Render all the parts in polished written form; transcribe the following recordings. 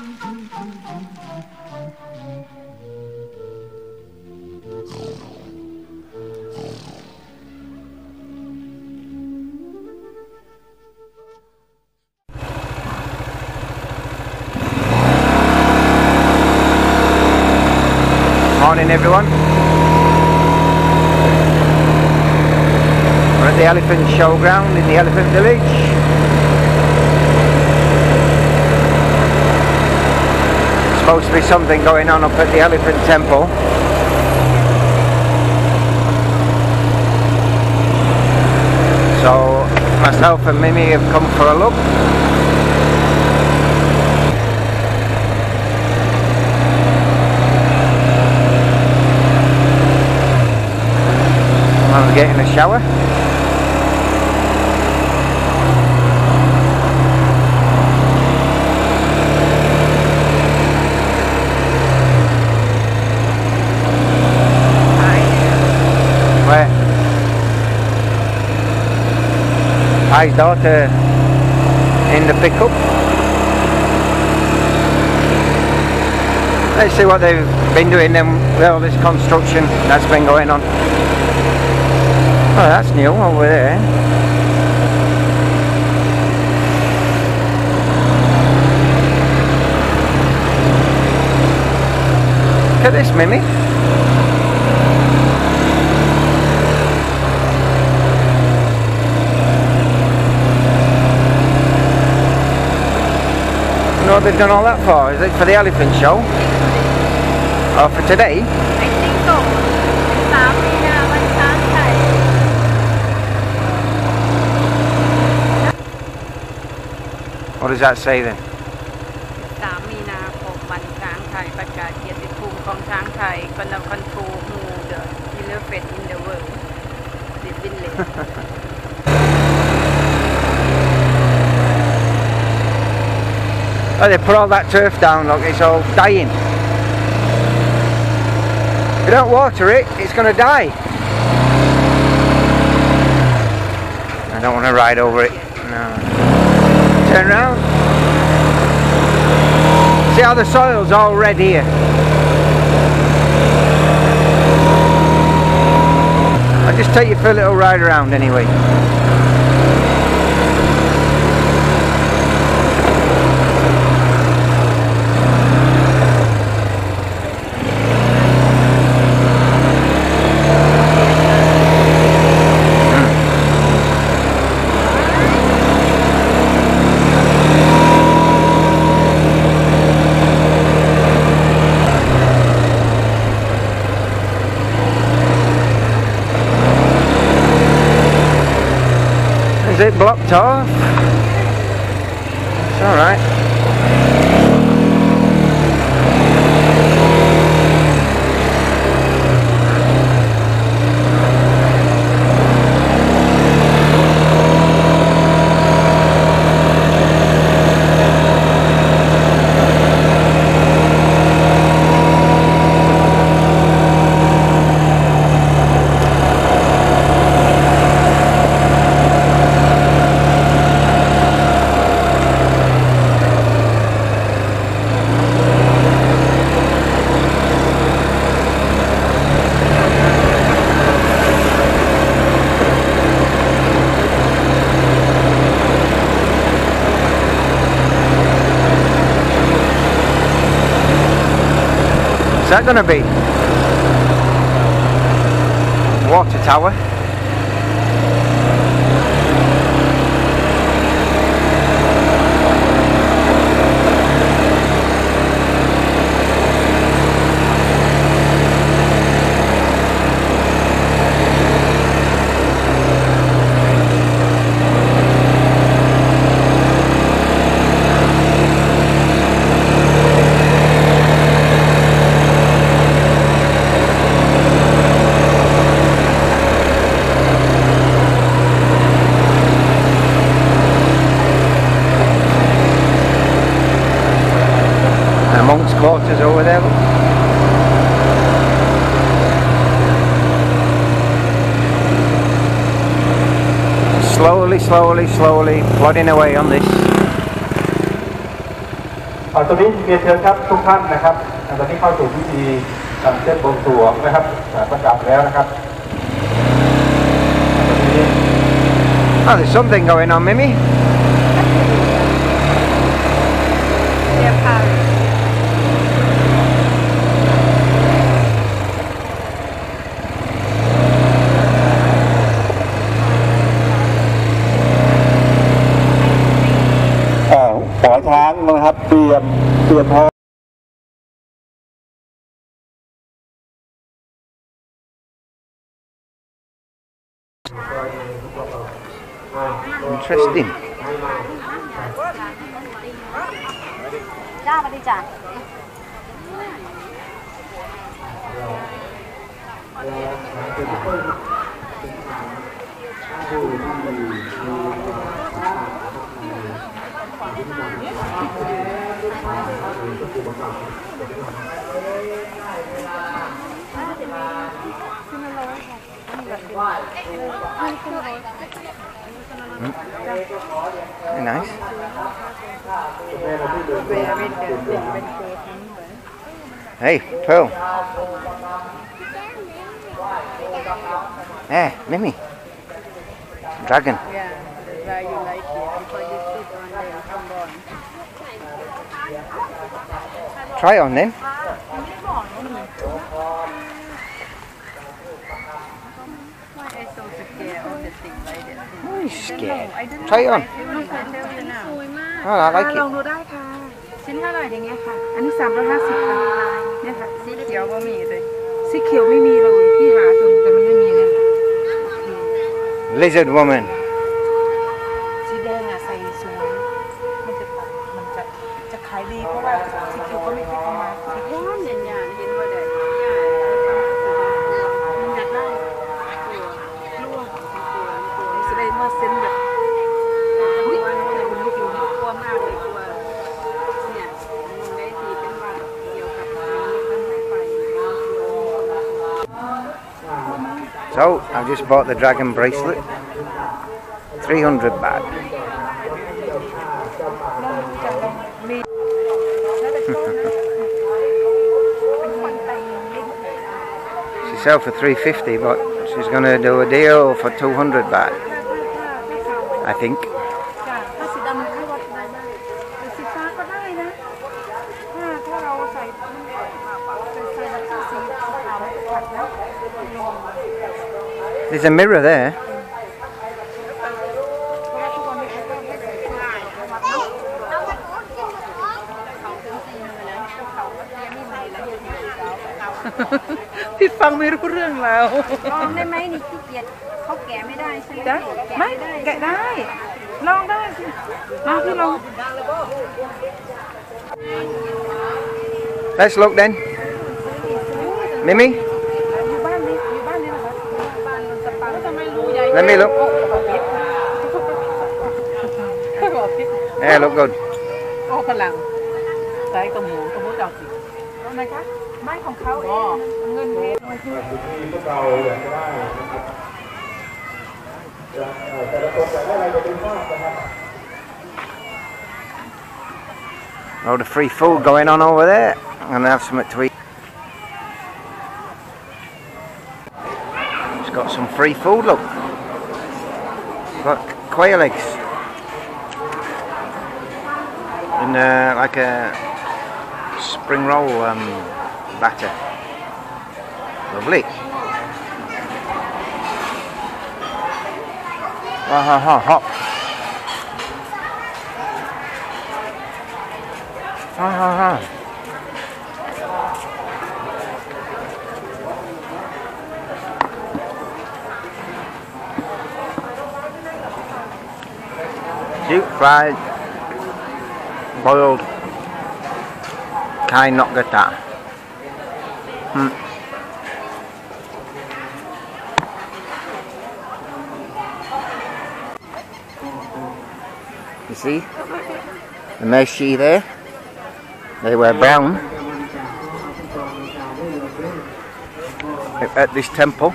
Morning everyone. We're at the elephant showground in the elephant village. There's supposed to be something going on up at the elephant temple. So myself and Mimi have come for a look. I'm getting a shower. Where? His daughter in the pickup. Let's see what they've been doing then with all this construction that's been going on. Oh, that's new over there. Look at this, Mimi. You know what they've done all that for? Is it for the elephant show? Or for today? I think so. What does that say then? 3 มีนาคมวันช้างไทยประกาศเกียรติภูมิของช้างไทย Gonna control who the elephant in the world. The village. Oh, they put all that turf down, look, it's all dying. If you don't water it, it's going to die. I don't want to ride over it. No. Turn around. See how the soil's all red here. I'll just take you for a little ride around anyway. Is it blocked off? It's alright. What's that going to be? Water tower. Monk's quarters over there. Slowly, slowly, slowly plodding away on this ตอนนี้เรียนเชิญครับทุกท่านนะครับตอนนี้เข้าสู่พิธีการเส้นบวงสรวงนะครับประกาศแล้วนะครับ Oh, there's something going on, Mimi. เรียบพา ขอช้างนะครับเตรียมพร้อม Interesting. จ้ามาดิจ้า Very nice. Hey, Pearl. Hey, Mimi. Dragon. Yeah, that's why you like it because you sit on there come on. Try it on then. Why I so scared of the thing like that? Oh, you're scared. I don't know. Try it on. Look, I tell you now. สวยมาก Oh, I like ลอง it. ดูได้ค่ะ ชิ้นเท่าไหร่อย่างเงี้ยค่ะ อันนี้350ค่ะเนี่ยค่ะ สีเขียวก็มีเลย สีเขียวไม่มีเลยพี่หาจนแต่มันไม่มีเลย Lizard woman. สีแดงอ่ะใส่สวยมันจะขายดีเพราะว่าสีเขียวก็ไม่ค่อยเอามาสีเขียว ย้อนเย็นยานเห็นว่าได้มันอยากได้ตัว แสดงว่าเส้นแบบ กลัวกลัวมากเลยกลัวเนี่ยมันได้ทีเป็นว่าเกี่ยวกับมันไม่ไป So, I've just bought the dragon bracelet. 300 baht. She sell for 350, but she's going to do a deal for 200 baht. I think. จ้ะถ้าสีดำให้วัดได้บ้างแต่สีฟ้าก็ได้นะถ้าเราใส่แล้วก็สีขาวขัดแล้ว There's a mirror there. พี่ฟังไม่รู้เรื่องแล้ว ลองได้ไหมนี่ขี้เกียจเขาแกะไม่ได้ใช่ไหม จ๊ะไม่แกะได้ ลองได้สิมาพี่ลอง Let's look then. Mimi, อยู่บ้านนี้นะคะ บ้านมันสปังทำไมรู้ใหญ่ let me look. Yeah, look good. โอ้พลังใช้กระหมูจอกสิเอาไหมคะไม้ของเขาเองเงินเพชร พวกเราอยากจะได้นะครับแต่ละคนอยากได้อะไรจะเป็นมากนะครับ Load of free food going on over there. I'm going to have something to eat. It's got some free food, look. Got quail eggs. And like a spring roll batter. Lovely. Hop. Deep fried, boiled, kai nok gata. You see the meshi there? They were brown at this temple.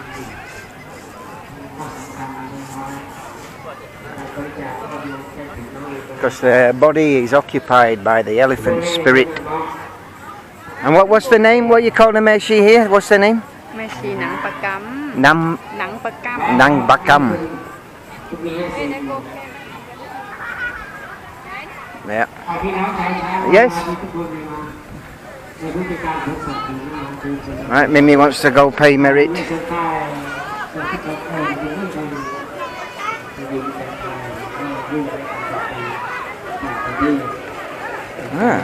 because the body is occupied by the elephant spirit. And what's the name? What you call the Meshi here? What's the name? แม่ชีหนังประกำ Nam หนังประกำ Nang Bakam. Yeah. Yes. Right, Mimi wants to go pay merit. Ah.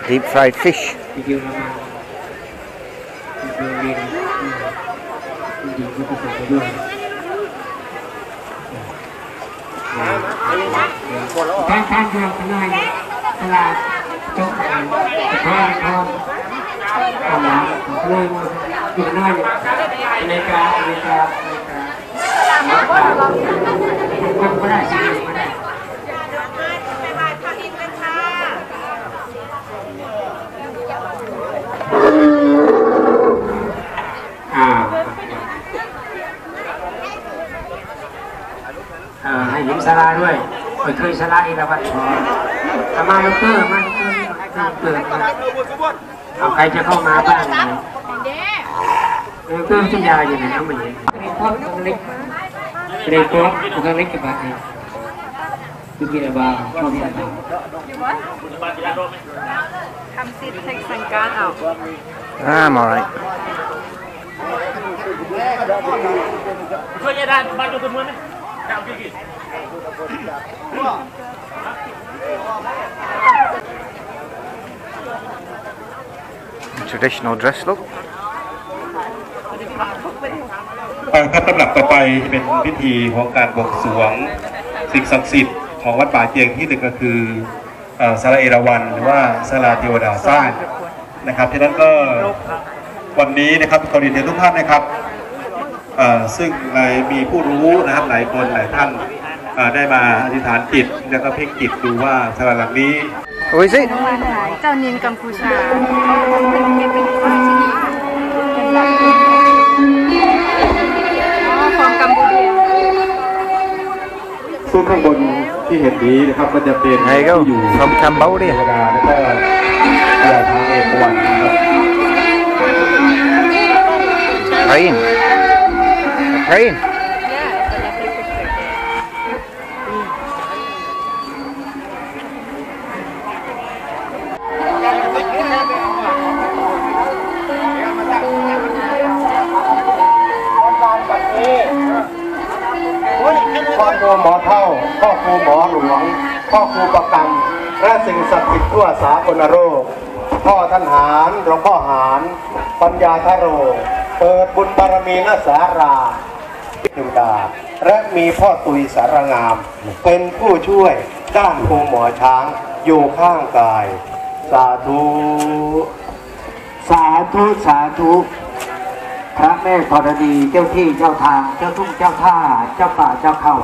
Deep fried fish. ท่านเดียวกันเลยตลาดจงทองทองตลาดเลยอยู่น้อยอเมริกาไม่ได้ไม่ได้ให้หญิงสลาด้วยเคยสลาอีกแล้ววัดทำไมลูกเตอร์มันเปิดเอาใครจะเข้ามาบ้างลูกเตอร์ที่ยาอยู่ไหนน้องมันเนี่ยเล็กเล็กตัวเล็กกับบ้านเองคือกินอะไรบ้างชอบกินอะไร ทำซิดเทคสังการเอา I'm alright. Traditional dress look. ครับลำดับต่อไปเป็นพิธีของการบวงสรวงสิ่งศักดิ์สิทธิ์ของวัดป่าเจียงที่หนึ่งก็คือศาลาเอราวัณหรือว่าศาลาเทวดาสร้างนะครับฉะนั้นก็วันนี้นะครับขอเรียนทุกท่านนะครับซึ่งมีผู้รู้นะครับหลายคนหลายท่านได้มาอธิษฐานจิตแล้วก็เพ่งจิตดูว่าศาลาหลังนี้ Who is it? เจ้านินกัมพูชาเป็นราชินีของกัมพูชา ซึ่งข้างบนที่เห็นนี้นะครับก็จะเป็นที่อยู่ From Cambodia. ธรรมดาแล้วก็ยาทางเอกวันนะครับ Praying. Praying.พ่อครูหมอเท่าพ่อครูหมอหลวงพ่อครูประกันและสิ่งศักดิ์สิทธิ์ทั่วสากลโลกพ่อท่านหารหลวงพ่อหารปัญญาทโรเปิดบุญบารมีณสาราดุดาและมีพ่อตุยสารงามเป็นผู้ช่วยด้านครูหมอช้างอยู่ข้างกายสาธุสาธุสาธุพระแม่ธรณีเจ้าที่เจ้าทางเจ้าทุ่งเจ้าท่าเจ้าป่าเจ้าเขา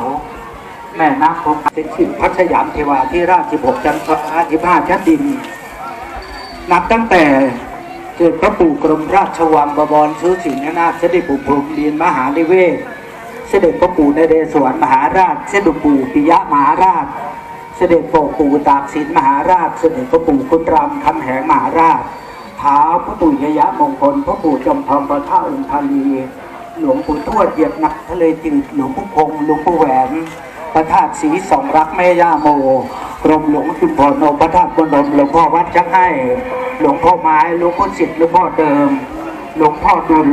แม่น้ำคงเป็นชื่อพัชยามเทวาที่ราช16ชั้น15ชั้นดินนับตั้งแต่เกิดพระปู่กรมราชวังบวรซื้อสิงห์นาถเสด็จปู่พรหมเรียนมหานิเวศเสด็จพระปู่นเรศวรมหาราชเสด็จปู่ปิยะมหาราชเสด็จปู่ตากสินมหาราชเสด็จพระปู่คุณรามคำแหงมหาราชท้าวพระปู่ยยะมงคลพระปู่จอมทองพระท่าองค์ธานีหลวงปู่ทวดเหยียบหนักทะเลจืดหลวงปู่พงหลวงปู่แหวนพระธาตุศรีสองรักแม่ย่าโมกรมหลวงชุมพรโนพระธาตุบนดมหลวงพ่อวัดชักให้หลวงพ่อไม้หลวงพ่อสิทธิ์หลวงพ่อเดิมหลวงพ่อดุล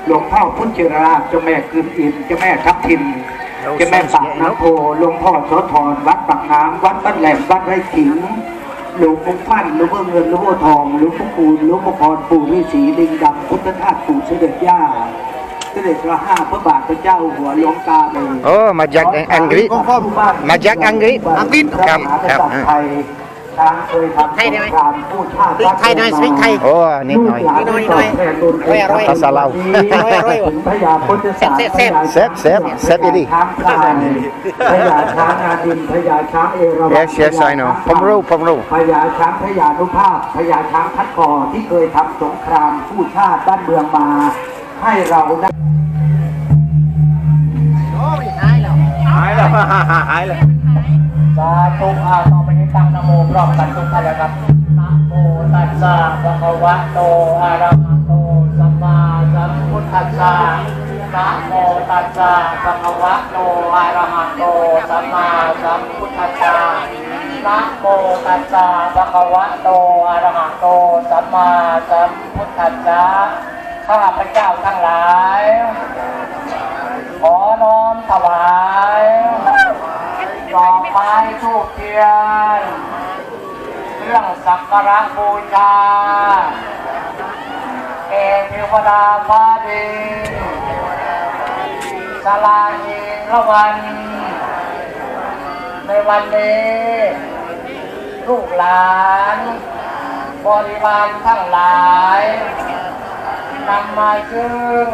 หลวงพ่อพุทธเจราเจ้าแม่คืนอินเจ้าแม่ทับทิมเจ้าแม่ปากน้ำโพหลวงพ่อโสธรวัดปากน้ำวัดบ้านแหลมวัดไร่ขิงหลวงปู่ฟั่นหลวงพ่อเงินหลวงพ่อทองหลวงพ่อคูณหลวงพ่อพรปู่ฤาษีลิงดำพุทธทาสปู่เสด็จย่าเสด็จพระ5พระบาทพระเจ้าหัวหลวงตาเลย Oh, Majak Anggrit. Majak Anggrit. Come, come. ช้างเคยทำสงครามผู้ชาติไทยหน่อยสิไทย Oh, nít nói. Pasal lau. พญาพุทธศาสนา Sep đi. ช้างพลายพญาช้างอาดินพญาช้างเอราวัณ Yes, yes, I know. Pomru. พญาช้างพญานุภาพพญาช้างพัดคอที่เคยทำสงครามผู้ชาติบ้านเมืองมาให้เราได้ Hái rồi. สาธุต่อไปนี้ตั้งนะโมพร้อมกันทุกท่านนะครับนะโมตัสสะภะคะวะโตอะระหะโตสัมมาสัมพุทธัสสะนะโมตัสสะภะคะวะโตอะระหะโตสัมมาสัมพุทธัสสะนะโมตัสสะภะคะวะโตอะระหะโตสัมมาสัมพุทธัสสะข้าพเจ้าทั้งหลายขอน้อมถวายดอกไม้ธูปเทียนเครื่องสักการะบูชาแด่เทวดาฟ้าดินศาลาหินละวันในวันนี้ลูกหลานบริวารทั้งหลายนำมาซึ่ง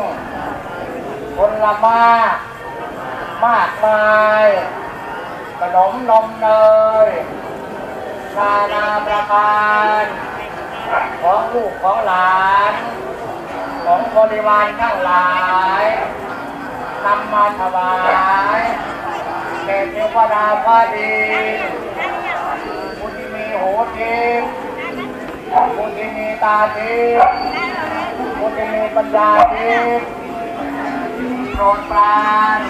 ผลไม้มากมายขนมนมเนยนานาประการของลูกของหลานของบริวารทั้งหลายนำมาถวายแด่เทวดาฟ้าดินผู้ที่มีหูทิพย์ผู้ที่มีตาทิพย์ผู้ที่มีปัญญาทิพย์โปรดปราน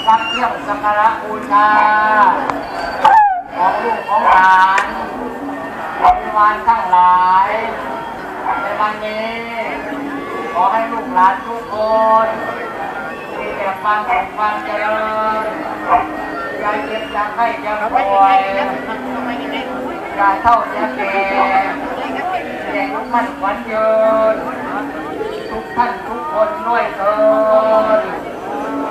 รับเครื่องสักการะบูชาของลูกของหลานบริวารทั้งหลายในวันนี้ขอให้ลูกหลานทุกคนมีแต่ความสุขความเจริญอย่าเจ็บอย่าไข้อย่าป่วยอย่าเฒ่าอย่าแก่อย่าลุกมั่นขวัญยืนทุกท่านทุกคนด้วยเถิด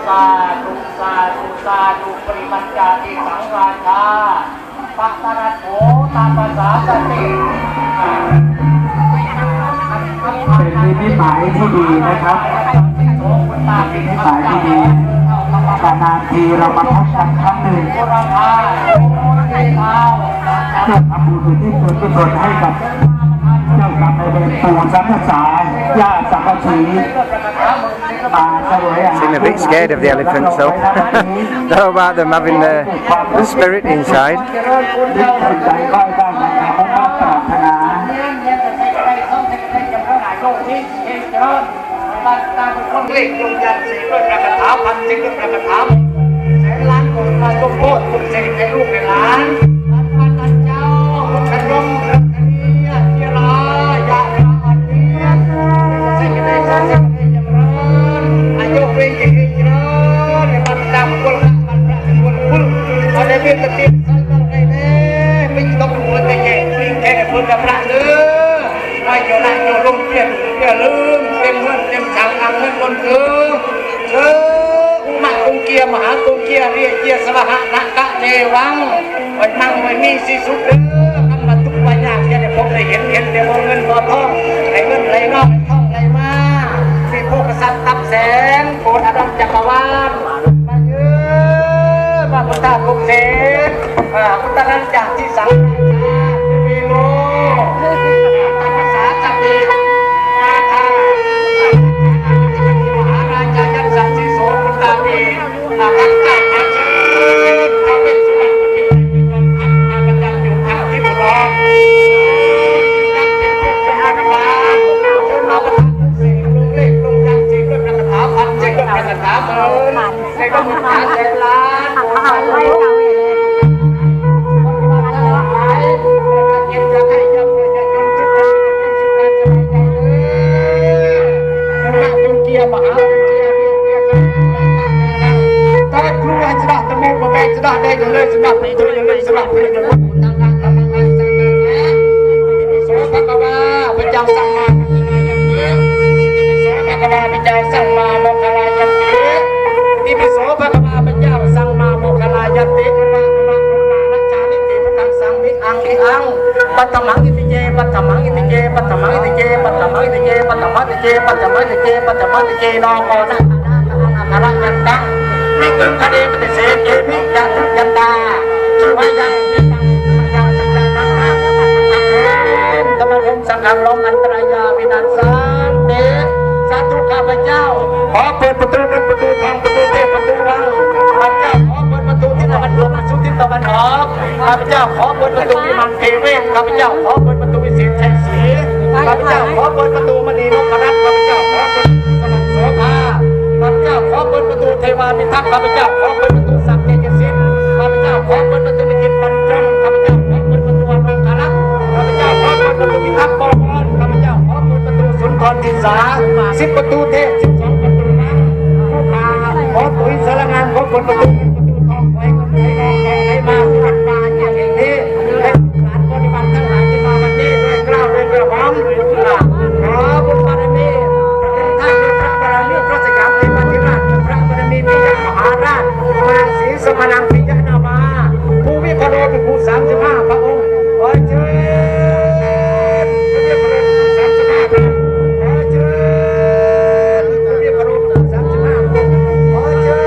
สาธุสาธุสาธุปริมัญญาติสังวาชาปัตตนะโถตามภาษาสติเป็นนิสัยที่ดีนะครับเป็นนิสัยที่ดีนานๆทีเรามาพบกันครั้งหนึ่งเพื่อทำบุญที่ส่วนกุศลให้กับเจ้ากรรมนายเวรปู่สังฆษาญาติสังฆชีมาเสวยอาหาร Seem a bit scared of the elephants though. Don't know about them having the spirit inside. ใจก็ได้นะครับเพราะว่าปรารถนาเล็กลงยันสีด้วยพระคาถาพันสิ่งด้วยพระคาถาแสนล้านคนมาลงโทษทุกสิ่งให้ลูกให้หลานท่านเจ้าคนขนมรัตนีเจรายาอันนี้สิ่งใดสิ่งใดจำเริญอายุเวทีเจริญในบรรดาคนละบรรดาคนคุณวันนี้เป็นติดสันติในเด้ไม่ต้องหัวใจแก่แค่คนกับพระเนื้อไม่โยนโยนลงเพียรอย่าลืมเต็มเงินเต็มถังอังเงินคนอุมากุงเกียมหากุงเกียเรียเกียสละหะนักกะเนวังไว้นั่งไว้มีสิสุดเด้อคำมาทุกวันยากจะได้พบได้เห็นเดี๋ยวเงินบ่อทองไหลเงินไหลนอกทองไหลมามีโภคทรัพย์ตับแสนโกรธอารมณ์จักรวาลมาเยอะมาพุทธาภูเสนพุทธนันจากที่สังมีโลภาษาจักรีปัตตมังอิติเจปัตตมังอิติเจปัตตมังอิติเจปัตตมังอิติเจปัตตมังอิติเจปัตตมังอิติเจปัตตมังอิติเจนอกอนะอาระยันตังมิเกิดคดีปฏิเสธเจมิยันยันตาช่วยยังมิตังยังมิตังนังนังกำลังองสังฆารมอันตรายาวินัสสันเตสาธุข้าพเจ้าขอเปิดประตูเงินประตูทองประตูเทพประตูวังพระเจ้าขอเปิดประตูทิศตะวันตกประตูทิศตะวันออก ข้าพเจ้าขอเปิดประตูวิมานเทเวศข้าพเจ้าขอเปิดประตูวิเศษชัยศรีข้าพเจ้าขอเปิดประตูมณีนพรัตน์ข้าพเจ้าขอเปิดสวรรค์โสภาข้าพเจ้าขอเปิดประตูเทวามิทักษ์ข้าพเจ้าขอเปิดประตูสักเกจิสิทธิ์ข้าพเจ้าขอเปิดประตูวิจิตรบรรจงข้าพเจ้าขอเปิดประตูอนุคารักษ์ข้าพเจ้าขอเปิดประตูพิทักษ์บวรข้าพเจ้าขอเปิดประตูสุนทรทิสา10 ประตูเทพ12 ประตูน้ำผู้พาขอปุ๋ยสารงานขอเปิดประตูทองไว้กับไอ้น้องแกงไอ้มาที่วัดป่าอย่างนี้ให้หลานปฏิบัติทั้งหลายที่มาวันนี้ด้วยกล้าวด้วยกระหม่อมขอบุญบารมีท่านด้วยพระบารมีพระสยามเทพธิราชด้วยพระบารมีปิยมหาราชมาศรีสมนังปิยนาวาภูมิพโลเป็นผู้35 พระองค์ขอเชิญพระเดชพระคุณ35 พระองค์ขอเชิญพระเดชพระคุณ35 พระองค์ขอเชิ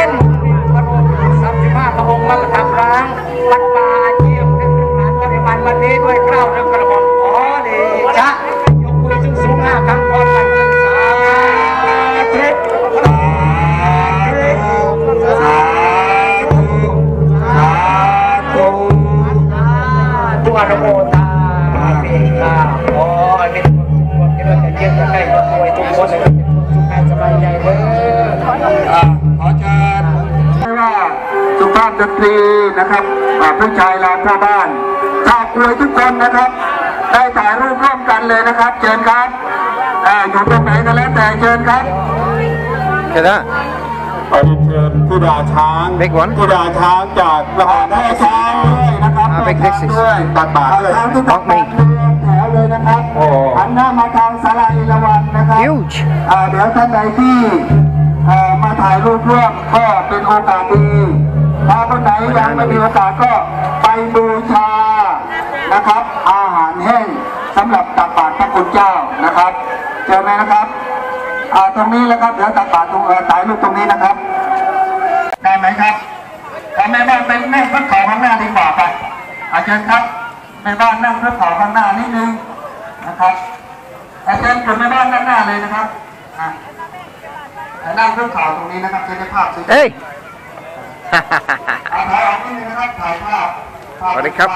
ญพระองค์35 พระองค์มาประทับร่างวัดป่าเจียมในโรงงานปฏิบัติวันนี้ด้วยเกล้าด้วยกระหม่อมขอเดชะยกมือสูงๆ5 ครั้งพร้อมกันสาธุทุกอนุโมทนามีข้าขอให้เป็นคนที่เราจะเยี่ยมจะให้ทุกคนทุกคนเลยเป็นสุขกายสบายใจเด้อขอเชิญว่าสุภาพดนตรีนะครับผู้ชายลานพ่อบ้านชาวกลวยทุกคนนะครับได้ถ่ายรูปร่วมกันเลยนะครับเชิญครับอยู่ตรงไหนก็แล้วแต่เชิญครับ Look at that. ขอเชิญธิดาช้าง Big one. ธิดาช้างจากมหาวิทยาลัยช้างด้วยนะครับ How big this is? ด้วยตัดบาทด้วย Not me. แถวเลยนะครับหันหน้ามาทางศาลาเอราวัณนะครับ Huge. เดี๋ยวท่านใดที่มาถ่ายรูปร่วมก็เป็นโอกาสดีถ้าคนไหนยังไม่มีโอกาสก็ไปบูชานะครับอาหารแห้งสำหรับตักบาตรพระคุณเจ้านะครับเจอไหมนะครับตรงนี้แล้วครับเดี๋ยวตักบาตรตรงถ่ายรูปตรงนี้นะครับได้ไหมครับแม่บ้านไปนั่งเพื่อขอข้างหน้าดีกว่าไปอาจารย์ครับแม่บ้านนั่งเพื่อขอข้างหน้านิดนึงนะครับอาจารย์กดแม่บ้านด้านหน้าเลยนะครับนั่งเพื่อขอตรงนี้นะครับจะได้ภาพสวยๆ Hey. ถ่ายออกนิดนึงนะครับถ่ายภาพ สวัสดีครับ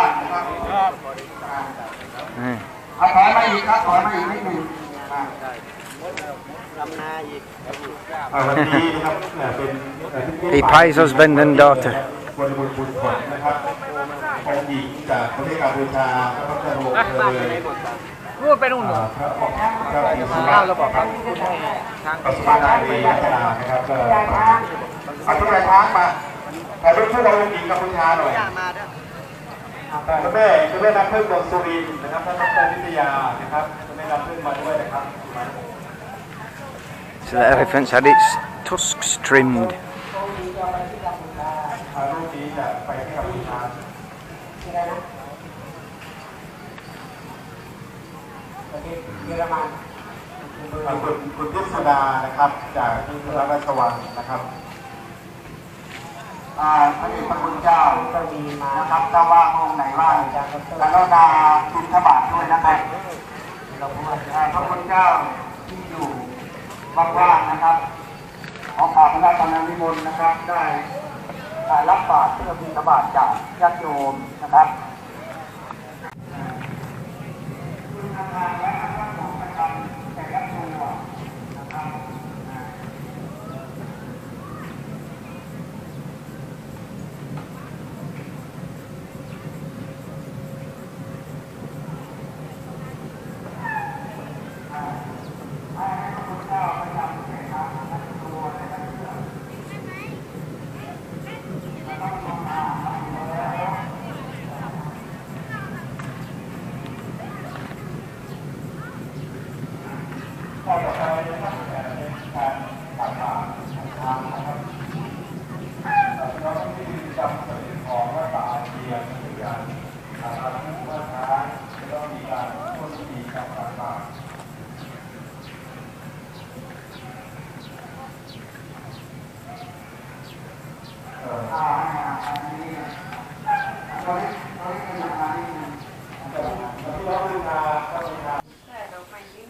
ถอยมาอีกครับถอยมาอีกนิดนึง วันนี้นะครับเป็น He plays husband and daughter. บริบูรณ์บุญผลนะครับองค์หญิงจากประเทศกัมพูชาพระพุทธโลกเลยรูดไปนู่นพระอิสระเราบอกครับปัสมานารีรัตนานะครับก็เอาทุกรายช้างมาแต่เป็นผู้องค์หญิงกัมพูชาหน่อยคุณแม่น้ำพึ่งดวงสุรินทร์นะครับท่านดร.วิทยานะครับคุณแม่น้ำพึ่งมาด้วยนะครับ So the elephant's had its tusks trimmed. รูปนี้จะไปที่กัมพูชาเยอรมันคุณทิพย์ดานะครับจากที่พระราชวังนะครับพระเดชพระคุณเจ้าก็มีมานะครับถ้าว่าองค์ไหนว่างจะกรุณาบิณฑบาตด้วยนะครับพระคุณเจ้าที่อยู่ว่างๆนะครับขอพระราชทานนิมนต์นะครับได้รับบาตรเพื่อบิณฑบาตจากญาติโยมนะครับ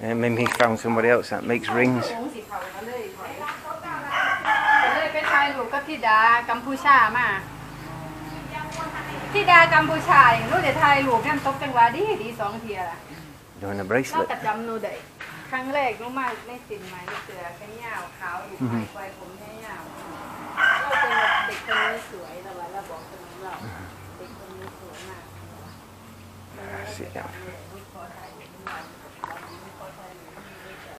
And then he found somebody else that makes rings. เลยไปถ่ายรูปกับธิดากัมพูชามา ที่ดากัมพูชาอย่างนู้นเดี๋ยวไทยหลวงเนี่ยตกจังหวะดี2 เทียละ Doing a นอก bracelet. จากจำนูได้ครั้งแรกนู้มาในสินไหมในเสือแค่ยาวขาวอยู่ไฟผมแค่ยาวเราเป็นเด็กคนนี้สวยเราว่าเราบอกคนนี้เราเด็กคนนี้สวยมาก See ya.